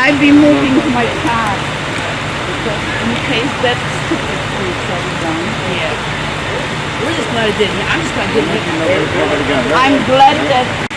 I'll be moving my car because in case that stupid will shut down. Yeah. We're just glad it didn't. I'm just glad it didn't hit me. Nobody got hurt. I'm glad that